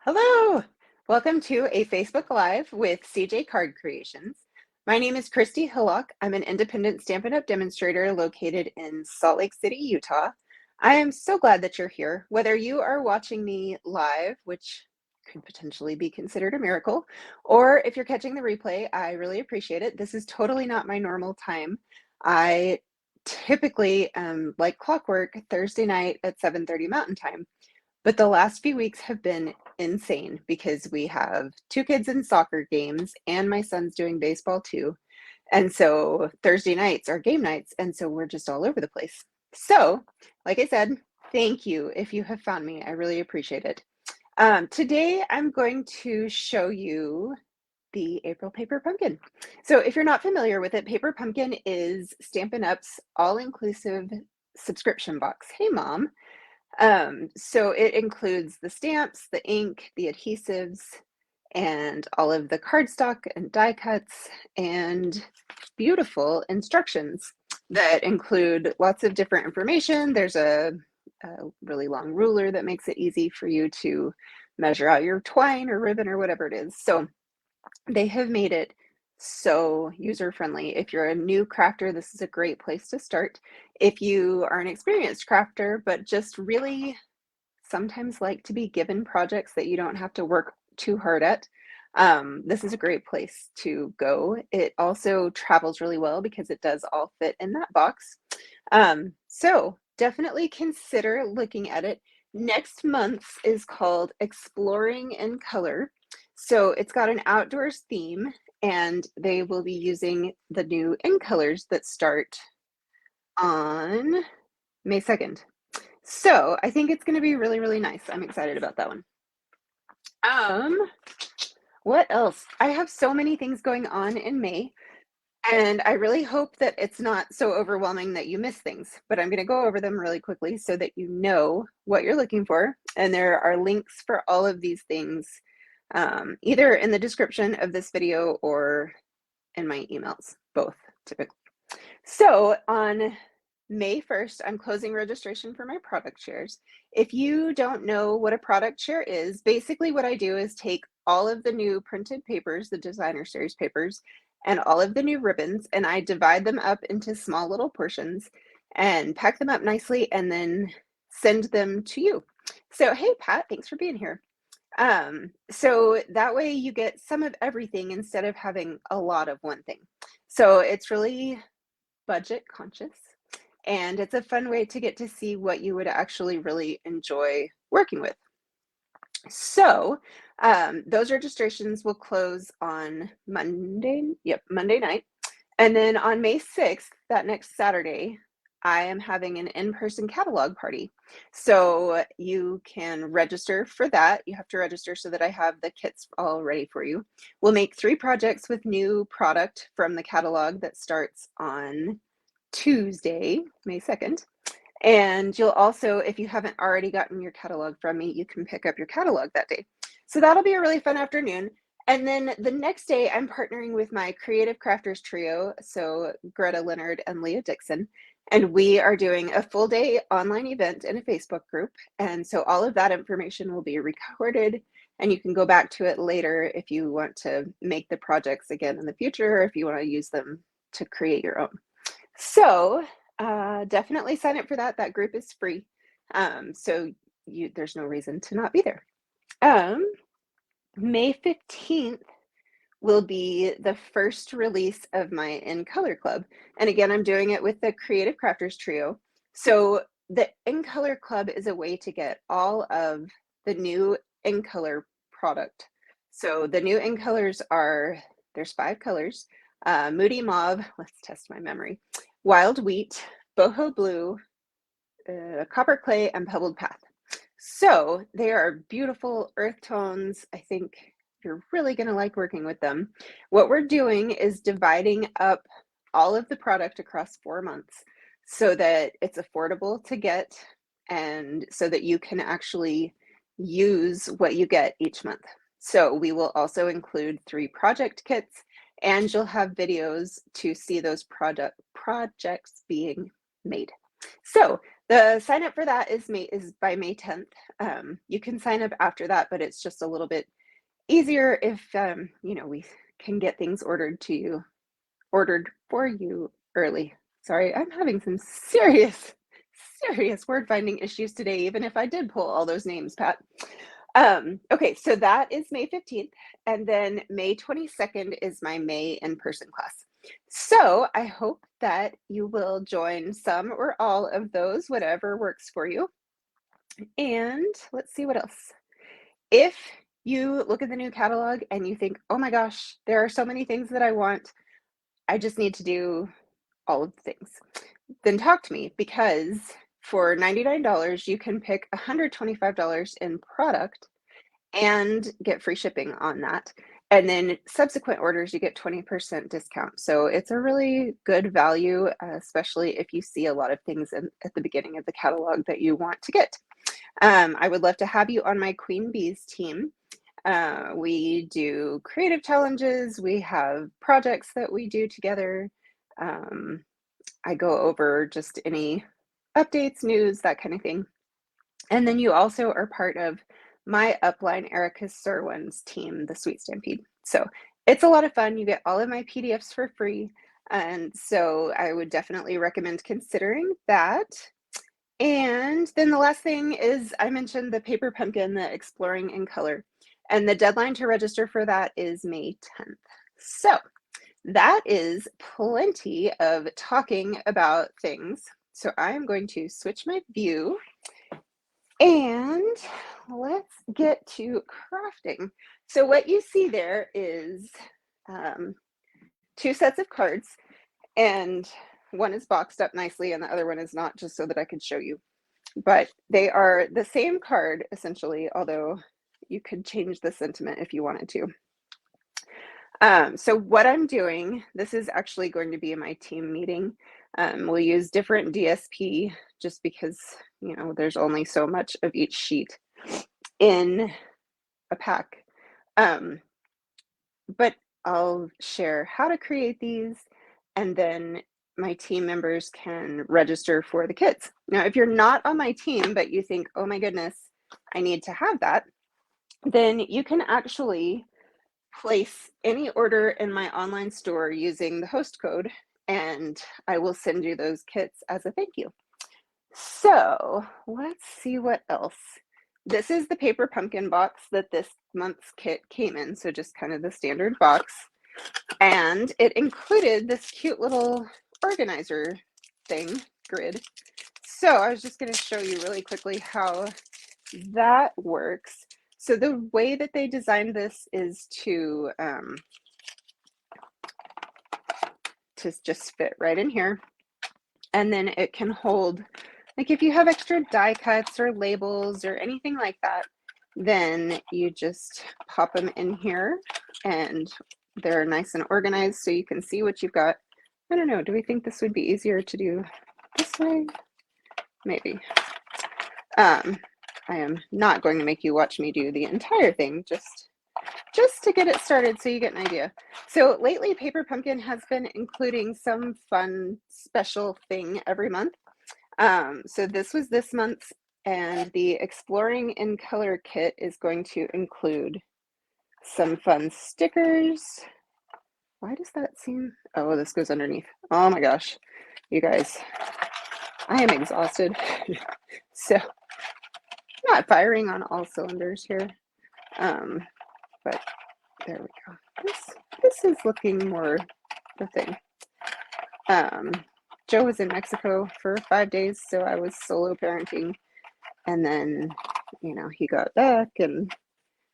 Hello! Welcome to a Facebook Live with CJ Card Creations. My name is Christy Hillock. I'm an independent Stampin' Up! Demonstrator located in Salt Lake City, Utah. I am so glad that you're here. Whether you are watching me live, which could potentially be considered a miracle, or if you're catching the replay, I really appreciate it. This is totally not my normal time. I typically like clockwork Thursday night at 7:30 Mountain Time. But the last few weeks have been insane because we have two kids in soccer games and my son's doing baseball too. And so Thursday nights are game nights. And so we're just all over the place. So, like I said, thank you if you have found me. I really appreciate it. Today I'm going to show you the April Paper Pumpkin. So if you're not familiar with it, Paper Pumpkin is Stampin' Up's all-inclusive subscription box. Hey, Mom. So it includes the stamps, the ink, the adhesives, and all of the cardstock and die cuts and beautiful instructions that include lots of different information. There's a really long ruler that makes it easy for you to measure out your twine or ribbon or whatever it is. So they have made it so user-friendly. If you're a new crafter, this is a great place to start. If you are an experienced crafter, but just really sometimes like to be given projects that you don't have to work too hard at, this is a great place to go. It also travels really well because it does all fit in that box. So definitely consider looking at it. Next month is called Exploring in Color. So it's got an outdoors theme and they will be using the new in colors that start on May 2nd. So I think it's going to be really, really nice. I'm excited about that one. What else? I have so many things going on in May, and I really hope that it's not so overwhelming that you miss things, but I'm going to go over them really quickly so that you know what you're looking for. And there are links for all of these things, either in the description of this video or in my emails, both typically. So on May 1st, I'm closing registration for my product shares. If you don't know what a product share is, basically what I do is take all of the new printed papers, the designer series papers, and all of the new ribbons, and I divide them up into small little portions and pack them up nicely and then send them to you. So, hey, Pat, thanks for being here. So that way you get some of everything instead of having a lot of one thing. So it's really budget conscious. And it's a fun way to get to see what you would actually really enjoy working with. So those registrations will close on Monday. Yep, Monday night. And then on May 6th, that next Saturday, I am having an in-person catalog party. So you can register for that. You have to register so that I have the kits all ready for you. We'll make 3 projects with new product from the catalog that starts on Tuesday, May 2nd. And you'll also, if you haven't already gotten your catalog from me, you can pick up your catalog that day. So that'll be a really fun afternoon. And then the next day, I'm partnering with my Creative Crafters trio, so Greta Leonard and Leah Dixon, and we are doing a full day online event in a Facebook group. And so all of that information will be recorded, and you can go back to it later if you want to make the projects again in the future, or if you want to use them to create your own. So definitely sign up for that. That group is free. So there's no reason to not be there. May 15th will be the first release of my In Color Club. And again, I'm doing it with the Creative Crafters trio. So the In Color Club is a way to get all of the new In Color product. So the new In Colors are, there's 5 colors. Moody Mauve, let's test my memory. Wild Wheat, Boho Blue, Copper Clay, and Pebbled Path. So they are beautiful earth tones. I think you're really going to like working with them. What we're doing is dividing up all of the product across 4 months so that it's affordable to get and so that you can actually use what you get each month. So we will also include 3 project kits, and you'll have videos to see those projects being made. So The sign up for that is by May 10th. You can sign up after that, but it's just a little bit easier if we can get things ordered for you early. Sorry, I'm having some serious word finding issues today, even if I did pull all those names, Pat. Okay, so that is May 15th, and then May 22nd is my May in-person class. So I hope that you will join some or all of those, whatever works for you. And let's see what else. If you look at the new catalog and you think, oh my gosh, there are so many things that I want, I just need to do all of the things, then talk to me, because for $99, you can pick $125 in product and get free shipping on that. And then subsequent orders, you get 20% discount. So it's a really good value, especially if you see a lot of things at the beginning of the catalog that you want to get. I would love to have you on my Queen Bees team. We do creative challenges. We have projects that we do together. I go over just any updates, news, that kind of thing. And then you also are part of my upline, Erica Serwin's team, the Sweet Stampede. So it's a lot of fun. You get all of my PDFs for free. And so I would definitely recommend considering that. And then the last thing is, I mentioned the paper pumpkin, the Exploring in Color, and the deadline to register for that is May 10th. So that is plenty of talking about things. So I'm going to switch my view and let's get to crafting. So what you see there is 2 sets of cards, and one is boxed up nicely and the other one is not, just so that I could show you. But they are the same card essentially, although you could change the sentiment if you wanted to. So what I'm doing, this is actually going to be my team meeting. We'll use different DSP just because, there's only so much of each sheet in a pack. But I'll share how to create these, and then my team members can register for the kits. Now, if you're not on my team, but you think, oh my goodness, I need to have that, then you can actually place any order in my online store using the host code, and I will send you those kits as a thank you. So let's see what else. This is the paper pumpkin box that this month's kit came in, so just kind of the standard box. And it included this cute little organizer thing, grid. So I was just going to show you really quickly how that works. So the way that they designed this is to just fit right in here. And then it can hold, like if you have extra die cuts or labels or anything like that, then you just pop them in here and they're nice and organized so you can see what you've got. I don't know, do we think this would be easier to do this way? Maybe. I am not going to make you watch me do the entire thing, just to get it started so you get an idea. So lately, Paper Pumpkin has been including some fun special thing every month. So this was this month's, and the Exploring in Color kit is going to include some fun stickers. Why does that seem, oh, this goes underneath. Oh my gosh, you guys, I am exhausted. So not firing on all cylinders here, but there we go. This is looking more the thing. Joe was in Mexico for 5 days, so I was solo parenting, and then he got back and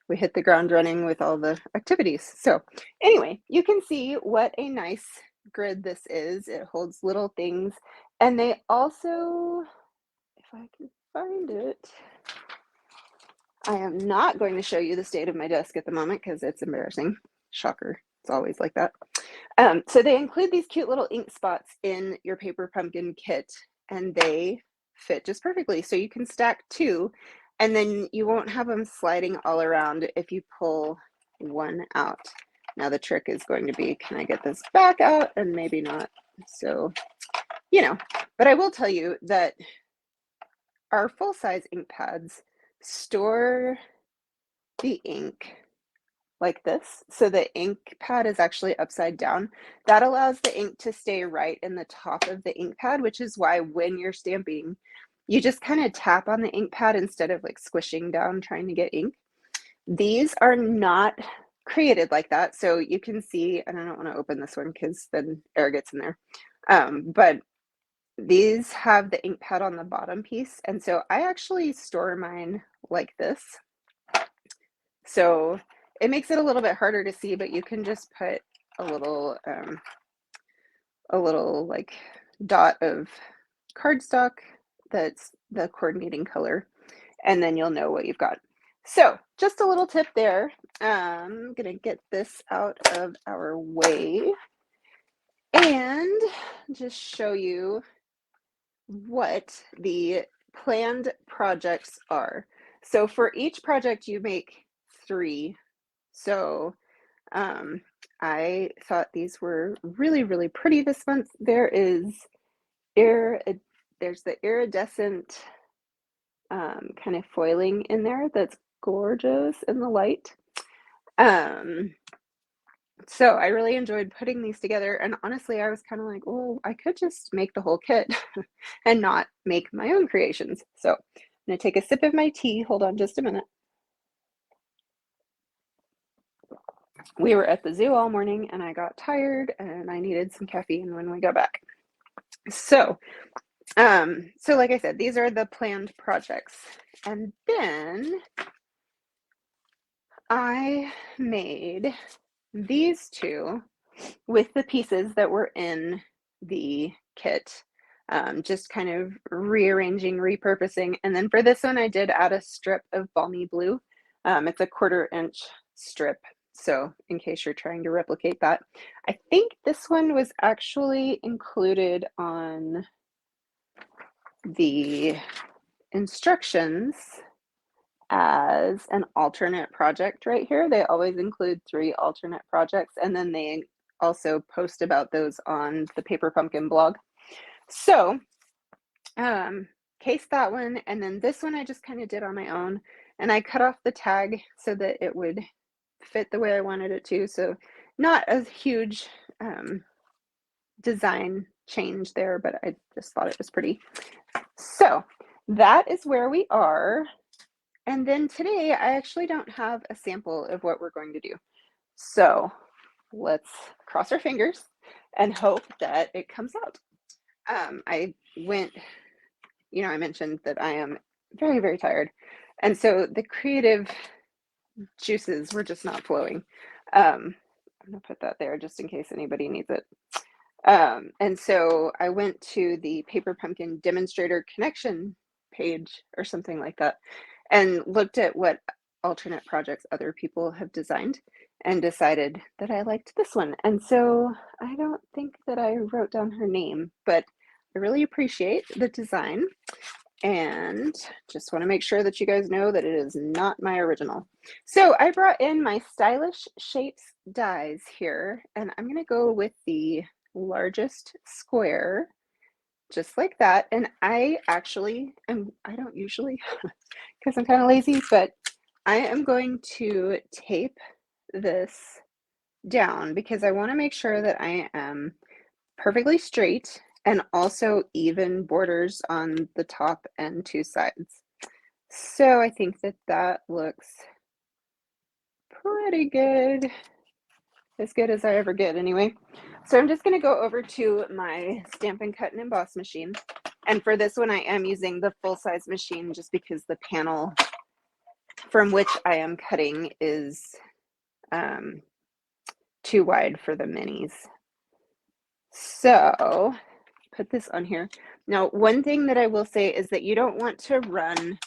we hit the ground running with all the activities. So anyway, you can see what a nice grid this is. It holds little things, and they also, if I can find it, I am not going to show you the state of my desk at the moment because it's embarrassing. Shocker. It's always like that. So they include these cute little ink spots in your Paper Pumpkin kit, and they fit just perfectly. So you can stack 2, and then you won't have them sliding all around if you pull one out. Now the trick is going to be, can I get this back out? And maybe not. So, but I will tell you that our full-size ink pads store the ink like this. So the ink pad is actually upside down. That allows the ink to stay right in the top of the ink pad, which is why when you're stamping, you just kind of tap on the ink pad instead of like squishing down trying to get ink. These are not created like that. So you can see, and I don't want to open this one because then air gets in there. But these have the ink pad on the bottom piece. And so I actually store mine like this. So it makes it a little bit harder to see, but you can just put a little like dot of cardstock that's the coordinating color, and then you'll know what you've got. So just a little tip there. I'm gonna get this out of our way and just show you what the planned projects are. So for each project you make 3. So I thought these were really, really pretty this month. There's the iridescent kind of foiling in there that's gorgeous in the light. So I really enjoyed putting these together, and honestly, I was kind of like, oh, I could just make the whole kit and not make my own creations. So I'm gonna take a sip of my tea. Hold on just a minute. We were at the zoo all morning and I got tired and I needed some caffeine when we got back. So, so like I said, these are the planned projects. And then I made these 2 with the pieces that were in the kit, just kind of rearranging, repurposing. And then for this one, I did add a strip of balmy blue. It's a 1/4 inch strip. So in case you're trying to replicate that, I think this one was actually included on the instructions as an alternate project right here. They always include 3 alternate projects, and then they also post about those on the Paper Pumpkin blog. So case that one, and then this one I just kind of did on my own, and I cut off the tag so that it would fit the way I wanted it to. So not a huge design change there, but I just thought it was pretty. So that is where we are. And then today I actually don't have a sample of what we're going to do. So let's cross our fingers and hope that it comes out. I went, I mentioned that I am very, very tired. And so the creative juices were just not flowing. I'm gonna put that there just in case anybody needs it. And so I went to the Paper Pumpkin demonstrator connection page or something like that and looked at what alternate projects other people have designed and decided that I liked this one. And so I don't think that I wrote down her name, but I really appreciate the design and just want to make sure that you guys know that it is not my original. So I brought in my Stylish Shapes dies here, and I'm going to go with the largest square, just like that. And I don't usually, because I'm kind of lazy, but I am going to tape this down because I want to make sure that I am perfectly straight and also even borders on the top and 2 sides. So I think that that looks pretty good, as good as I ever get anyway. So I'm just going to go over to my Stampin' Cut and Emboss machine. And for this one, I am using the full-size machine just because the panel from which I am cutting is too wide for the minis. So put this on here. Now, one thing that I will say is that you don't want to run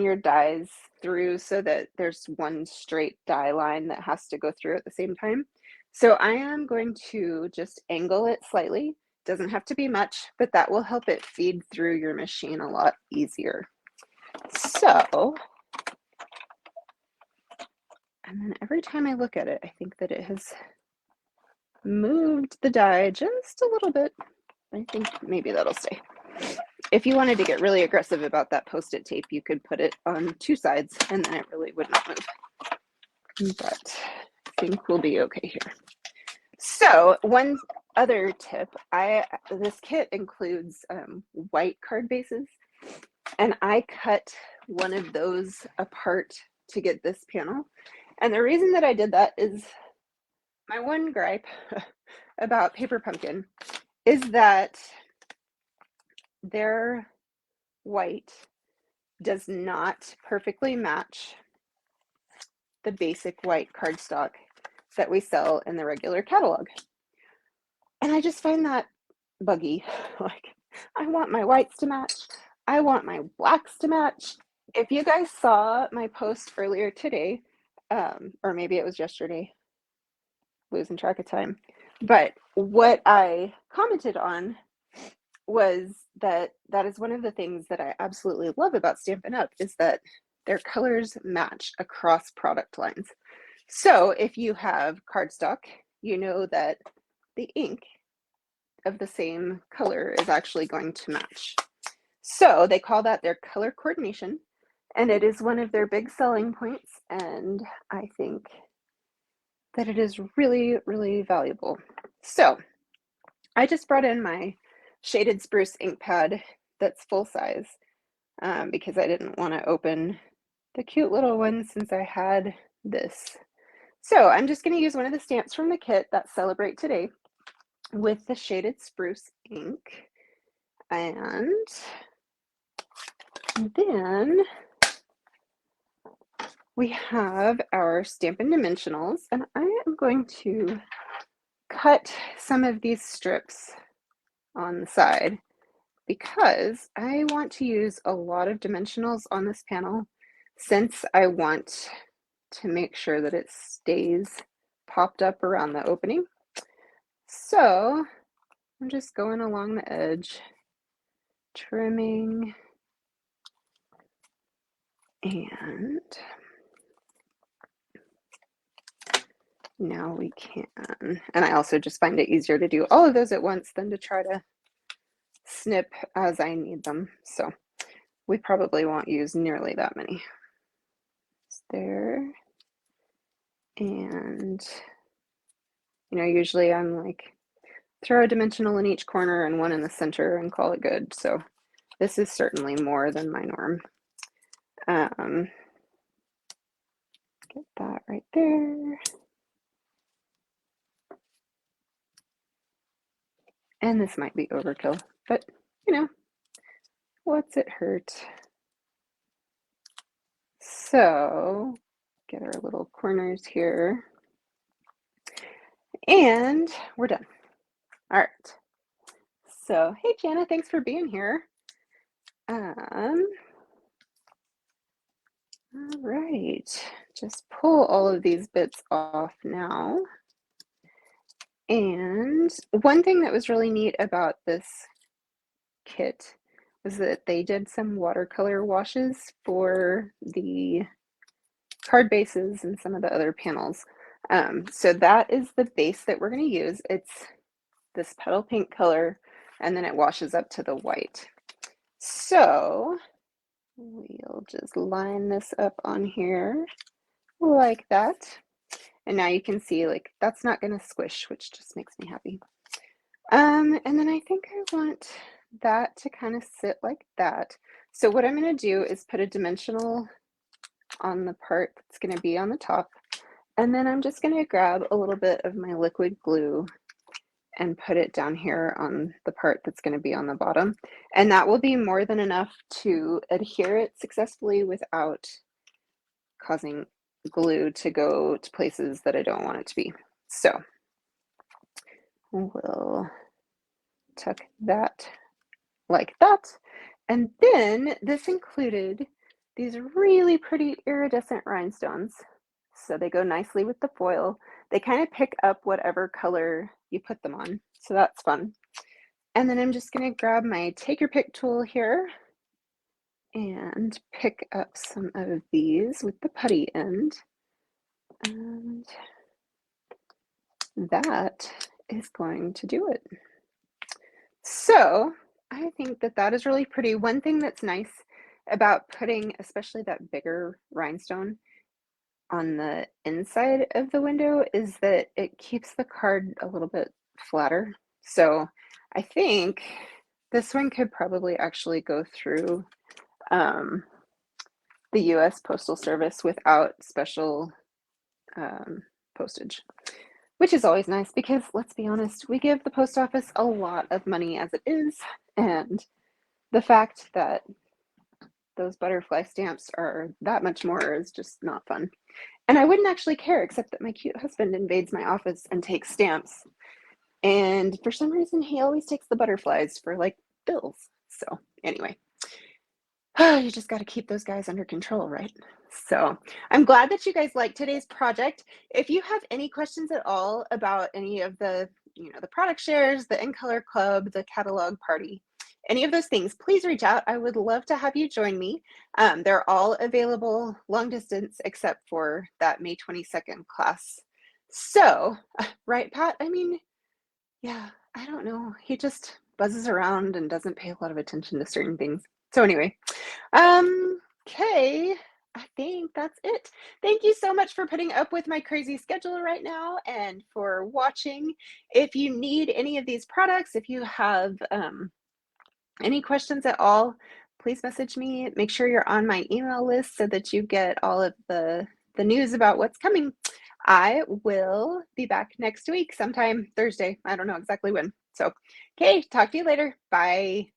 your dies through so that there's one straight die line that has to go through at the same time. So I am going to just angle it slightly. Doesn't have to be much, but that will help it feed through your machine a lot easier. So, and then every time I look at it, I think that it has moved the die just a little bit. I think maybe that'll stay. If you wanted to get really aggressive about that Post-it tape, you could put it on 2 sides and then it really wouldn't move. But I think we'll be okay here. So one other tip, this kit includes white card bases, and I cut one of those apart to get this panel. And the reason that I did that is my one gripe about Paper Pumpkin is that their white does not perfectly match the basic white cardstock that we sell in the regular catalog. And I just find that buggy. Like, I want my whites to match. I want my blacks to match. If you guys saw my post earlier today, or maybe it was yesterday, losing track of time, but what I commented on was that that is one of the things that I absolutely love about Stampin' Up! Is that their colors match across product lines. So if you have cardstock, you know that the ink of the same color is actually going to match. So they call that their color coordination, and it is one of their big selling points, and I think that it is really, really valuable. So I just brought in my shaded spruce ink pad that's full size because I didn't want to open the cute little one since I had this. So I'm just going to use one of the stamps from the kit that Celebrate Today with the shaded spruce ink. And then we have our Stampin' Dimensionals, and I am going to cut some of these strips on the side because I want to use a lot of dimensionals on this panel since I want to make sure that it stays popped up around the opening. So I'm just going along the edge, trimming, and now we can. And I also just find it easier to do all of those at once than to try to snip as I need them. So we probably won't use nearly that many. There. And, you know, usually I'm like, throw a dimensional in each corner and one in the center and call it good. So this is certainly more than my norm. Get that right there. And this might be overkill, but you know, what's it hurt? So get our little corners here. And we're done. All right. So, hey, Jana, thanks for being here. All right, just pull all of these bits off now. And one thing that was really neat about this kit was that they did some watercolor washes for the card bases and some of the other panels. So that is the base that we're going to use. It's this petal pink color, and then it washes up to the white. So we'll just line this up on here like that. And now you can see, like, that's not going to squish, which just makes me happy. And then I think I want that to kind of sit like that. So what I'm going to do is put a dimensional on the part that's going to be on the top. And then I'm just going to grab a little bit of my liquid glue and put it down here on the part that's going to be on the bottom. And that will be more than enough to adhere it successfully without causing glue to go to places that I don't want it to be. So we'll tuck that like that. And then this included these really pretty iridescent rhinestones. So they go nicely with the foil. They kind of pick up whatever color you put them on. So that's fun. And then I'm just going to grab my take your pick tool here and pick up some of these with the putty end. And that is going to do it. So I think that that is really pretty. One thing that's nice about putting, especially that bigger rhinestone on the inside of the window is that it keeps the card a little bit flatter. So I think this one could probably actually go through the US Postal Service without special postage, which is always nice because let's be honest, we give the post office a lot of money as it is. And the fact that those butterfly stamps are that much more is just not fun. And I wouldn't actually care, except that my cute husband invades my office and takes stamps. And for some reason, he always takes the butterflies for like bills. So, anyway, you just got to keep those guys under control, right? So, I'm glad that you guys liked today's project. If you have any questions at all about any of the, the product shares, the In Color Club, the catalog party, any of those things, please reach out. I would love to have you join me. They're all available long distance except for that May 22nd class. So, right, Pat? I mean, yeah, I don't know. He just buzzes around and doesn't pay a lot of attention to certain things. So anyway, okay, I think that's it. Thank you so much for putting up with my crazy schedule right now and for watching. If you need any of these products, if you have any questions at all, please message me. Make sure you're on my email list so that you get all of the news about what's coming. I will be back next week, sometime Thursday. I don't know exactly when. So, okay, talk to you later. Bye.